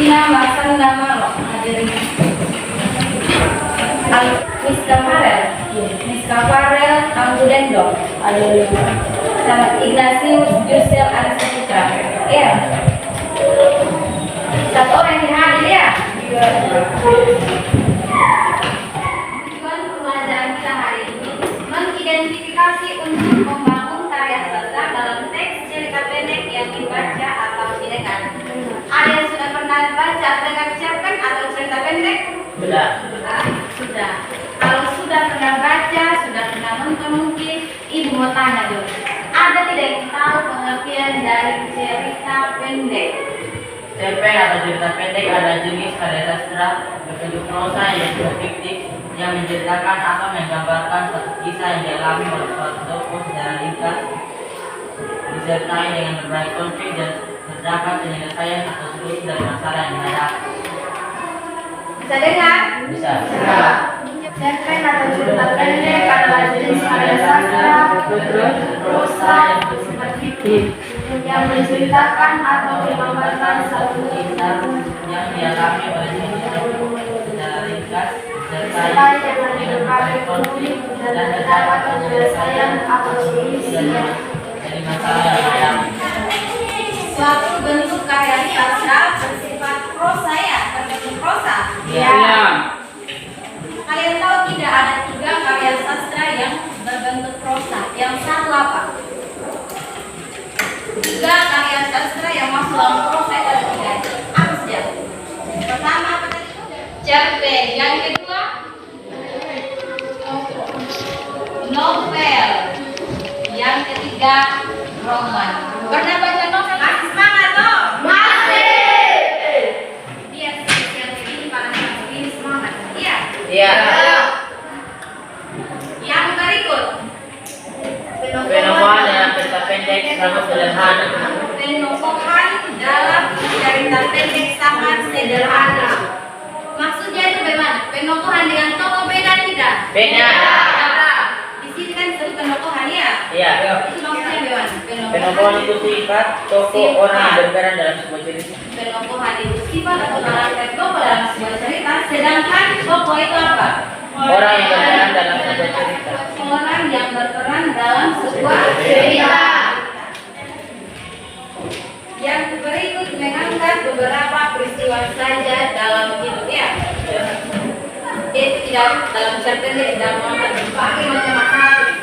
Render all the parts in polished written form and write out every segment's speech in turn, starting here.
Ina Masanda Marok hadirin. Miska Farel, Miska Farel Anggudendok, sama Ignatius Jusel Arisputra. Ya, satu orang yang hadir ya. Tujuan pelajaran kita hari ini mengidentifikasi untuk membangun karya sastra dalam teks cerita pendek yang dibaca atau didengar. Ada yang sudah pernah baca atau dengar cerpen atau cerita pendek? Sudah. Sudah. Kalau sudah pernah baca, sudah pernah nonton mungkin, ibu mau tanya dulu. Ada tidak yang tahu pengertian dari cerita pendek? Cerpen atau cerita pendek ada jenis karya sastra berbentuk prosa yang fiktif yang menceritakan atau menggambarkan suatu kisah yang dialami oleh suatu tokoh secara ringkas, disertai dengan berbagai konflik dan terdapat penyelesaian atau solusi dari masalah yang dihadapi. Bisa dengar? Bisa. Cerpen atau cerita pendek adalah jenis karya sastra prosa yang bersifat fiktif yang menceritakan atau menggambarkan suatu kisah yang dialami oleh suatu tokoh secara ringkas, disertai dengan berbagai konflik dan terdapat penyelesaian atau solusi dari masalah yang dihadapi. Suatu bentuk karya sastra bersifat prosa ya, berbentuk prosa. Ya. Kalian tahu tidak ada 3 karya sastra yang berbentuk prosa? Yang satu apa? 3 karya sastra yang masuk dalam prosa itu ada 3. Apa saja? Pertama apa tadi? Cerpen. Yang kedua? Novel. Yang ketiga? Roman. Pernah baca novel? Masih semangat toh? Masih. Biar yang ini para ini semangat. Iya. Iya. Yang berikut. Penokohan dalam cerita pendek sangat sederhana. Penokohan dalam cerita pendek sangat sederhana. Maksudnya itu bagaimana? Penokohan dengan tokoh beda tidak? Beda. Di sini kan disebut penokohan ya? Iya. Itu maksudnya bagaimana? Penokohan itu sifat tokoh orang yang berperan dalam sebuah cerita. Penokohan itu sifat atau karakter tokoh dalam sebuah cerita. Sedangkan tokoh itu apa? Orang yang berperan dalam sebuah cerita. Orang yang berperan dalam sebuah cerita. Yang berikut mengangkat beberapa peristiwa saja dalam hidup ya. Itu tidak dalam cerpen tidak mengangkat berbagai macam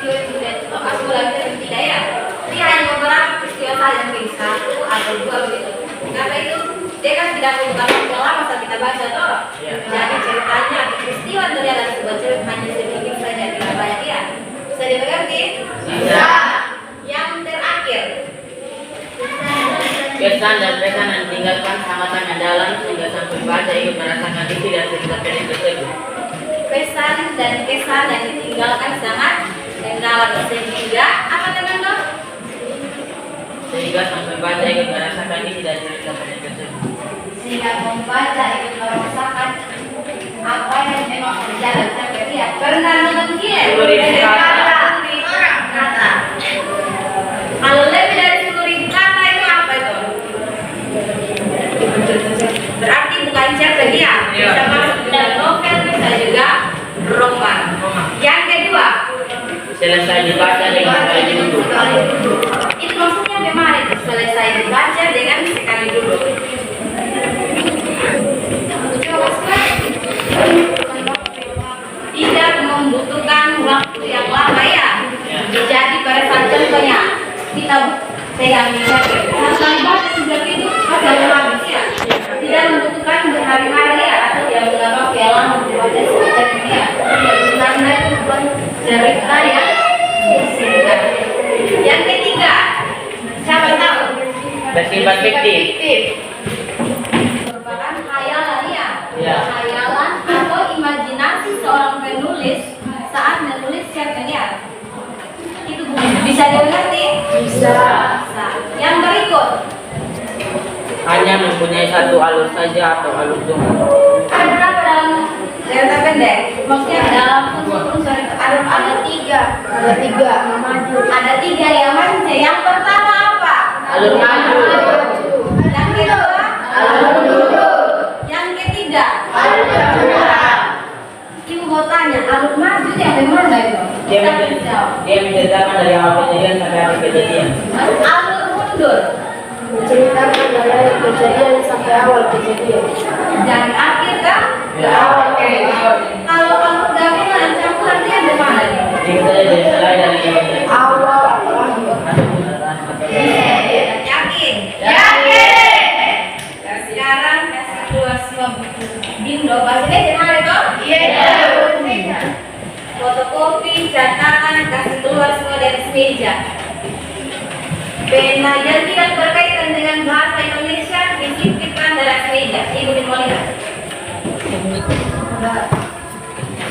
peristiwa kemudian aku lagi tidak ya. Ini hanya beberapa peristiwa saja mungkin 1 atau 2 begitu. Karena itu dia kan tidak membutuhkan waktu lama saat kita baca toh. Jadi ceritanya atau peristiwa terlihat dalam sebuah cerita hanya sedikit saja tidak banyak ya. Bisa dimengerti? Bisa. Yang terakhir. Kesan dan pesan yang ditinggalkan sangat dalam sehingga sang pembaca ikut merasakan isi dan cerita pendek tersebut. Pesan dan kesan yang ditinggalkan sangat dalam sehingga apa teman-teman? Sehingga sang pembaca ikut merasakan isi dan cerita pendek tersebut. Sehingga membaca ikut merasakan apa yang memang berjalan sampai dia pernah nonton film. 10.000 kata. Kalau lebih dari 10.000 kata itu apa itu? Berarti bukan cerpen ya. Bisa masuk dalam novel, bisa juga roman. Yang kedua, Selesai dibaca dengan sekali duduk. itu maksudnya bagaimana itu? Selesai dibaca dengan sekali duduk. Tidak membutuhkan waktu yang lama ya. Jadi pada saat contohnya kita pegang selesai baca sudah itu ada habis ya. Tidak membutuhkan berhari-hari ya atau yang berapa yang lama untuk baca cerita ya. Karena itu bukan cerita ya. Singkat. Yang ketiga, siapa tahu? Bersifat fiktif. Merupakan khayalan ya. Ya. Khayalan atau imajinasi seorang penulis saat menulis cerpennya. Itu bisa dimengerti? Bisa. Yang berikut. Hanya mempunyai satu alur saja atau alur tunggal. Ada berapa dalam cerita pendek? Maksudnya dalam unsur-unsur itu ada 3. Ada 3 yang mana? Yang pertama apa? Alur maju. Yang kedua? Alur mundur. Dia menceritakan dari awal kejadian sampai akhir kejadian. Alur mundur. Menceritakan dari kejadian sampai awal kejadian. Dari akhir ke awal. Kalau alur gabungan campuran dia ada mana nih? Ini saja mulai dari Awal atau akhir. Yakin? Yakin. Nah, sekarang kasih keluar semua buku. Bindo, bahasanya gimana toh? Iya. Fotokopi, cetakan, kasih keluar semua dari meja. Pena yang tidak berkaitan dengan bahasa Indonesia disisipkan dari meja. Ibu mau lihat?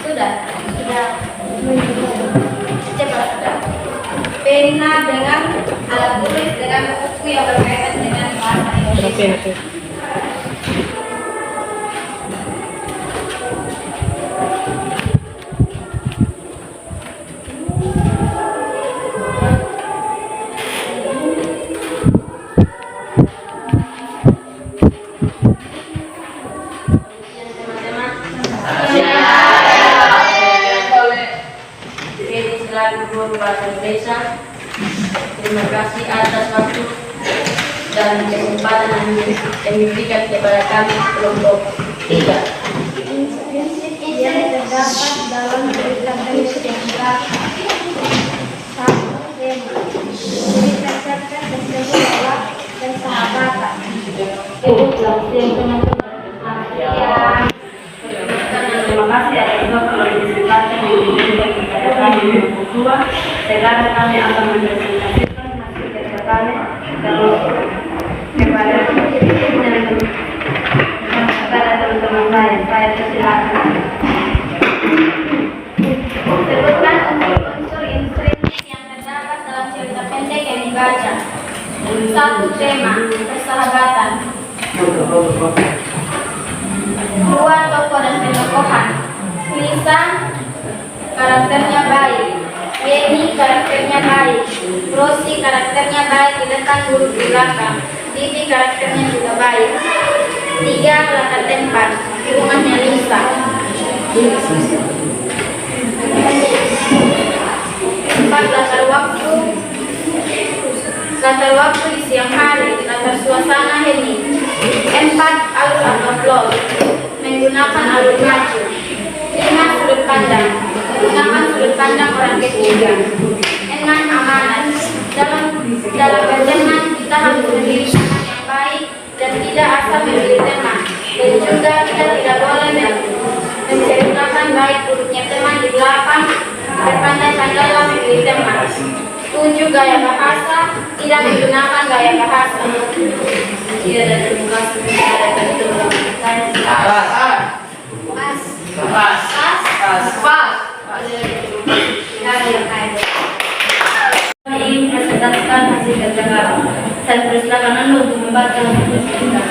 Sudah. Cepat sudah. Pena dengan alat tulis dengan buku yang berkaitan dengan bahasa Indonesia. Guru Bahasa Indonesia, terima kasih atas waktu dan kesempatan yang diberikan kepada kami kelompok 3. Yang terdapat dalam cerita pendek yang satu tema cerita cerdas dan kedua dan sahabatan. Terima kasih atas waktu yang disempatkan yang diberikan kepada kami kelompok 2. Sekarang kami akan mempresentasikan hasil kerja kami kepada teman-teman saya. Saya persilakan. Sebutkan unsur-unsur intrinsik yang terdapat dalam cerita pendek yang dibaca. Satu tema, persahabatan. Dua, tokoh dan penokohan. Lisa, karakternya baik. Yeni, karakternya baik. Rosi, karakternya baik di depan, buruk di belakang. Didi, karakternya juga baik. 3, latar tempat. Di rumahnya Lisa. 4, latar waktu. Latar waktu di siang hari. Latar suasana hening. 4, alur atau plot. Menggunakan alur maju. 5, sudut pandang. Gunakan sudut pandang orang ketiga. 6, amanat. Dalam berteman kita harus memilih teman yang baik dan tidak asal memilih teman. Dan juga kita tidak boleh menceritakan baik buruknya teman di belakang. Berpandai-pandailah memilih teman. 7, gaya bahasa. Tidak menggunakan gaya bahasa. Tidak ada terima kasih. Ingin presentasikan hasil kerja kami. Saya persilakan Anda untuk membaca hasil kerja.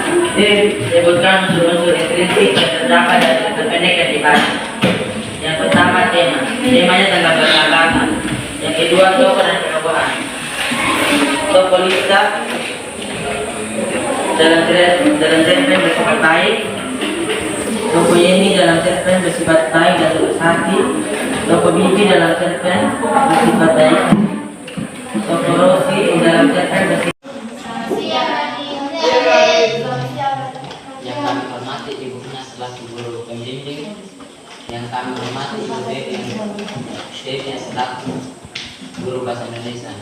Sebutkan unsur-unsur intrinsik yang terdapat dari cerita pendek yang dibaca. Yang pertama tema. Temanya tentang persahabatan. Yang kedua tokoh dan penokohan. Tokoh Lisa dalam cerpen bersifat baik. Tokoh Yeni dalam cerpen bersifat baik dan tulus hati. Tokoh Bibi dalam cerpen bersifat baik. Tokoh Rosi dalam cerpen bersifat yang kami hormati ibunya selaku guru pembimbing, yang kami hormati ibu Devi selaku guru bahasa Indonesia,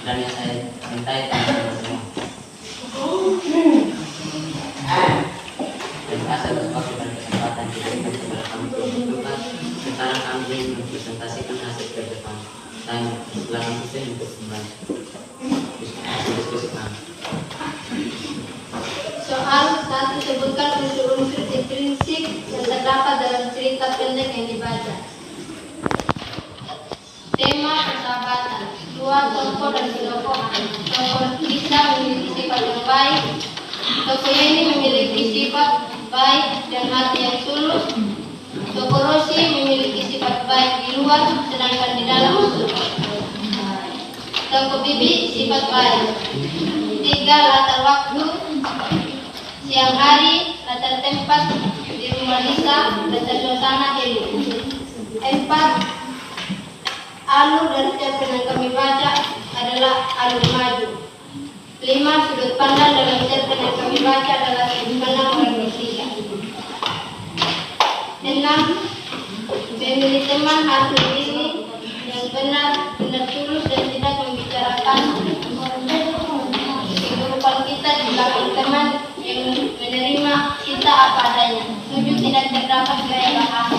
dan yang saya cintai teman-teman semua. Terima kasih atas waktu dan kesempatan diberikan kepada kami kelompok. Sekarang kami ingin mempresentasikan hasil kerja kami. Saya silakan Hussein untuk memulai diskusi kami. Soal 1, sebutkan unsur-unsur intrinsik yang terdapat dalam cerita pendek yang dibaca. Tema persahabatan. 2, tokoh dan penokohan. Tokoh Lisa memiliki sifat yang baik. Tokoh Yeni memiliki sifat baik dan hati yang tulus. Tokoh Rosi memiliki sifat baik di luar, sedangkan di dalam Tokoh Bibi sifat baik. 3, latar waktu. Siang hari, latar tempat di rumah Lisa, latar suasana hening. 4, Alur dan cerpen yang kami baca adalah alur maju. 5. Sudut pandang dalam cerpen yang kami baca adalah sudut pandang orang bertiga. 6. Memilih teman harus memilih yang benar tulus dan tidak membicarakan kehidupan kita di belakang teman yang menerima kita apa adanya. 7. Tidak terdapat gaya bahasa.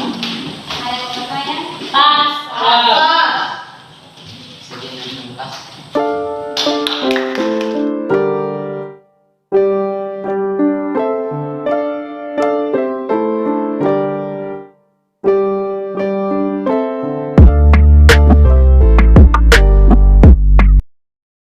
Ada yang bertanya? Tas. Sejenak pas.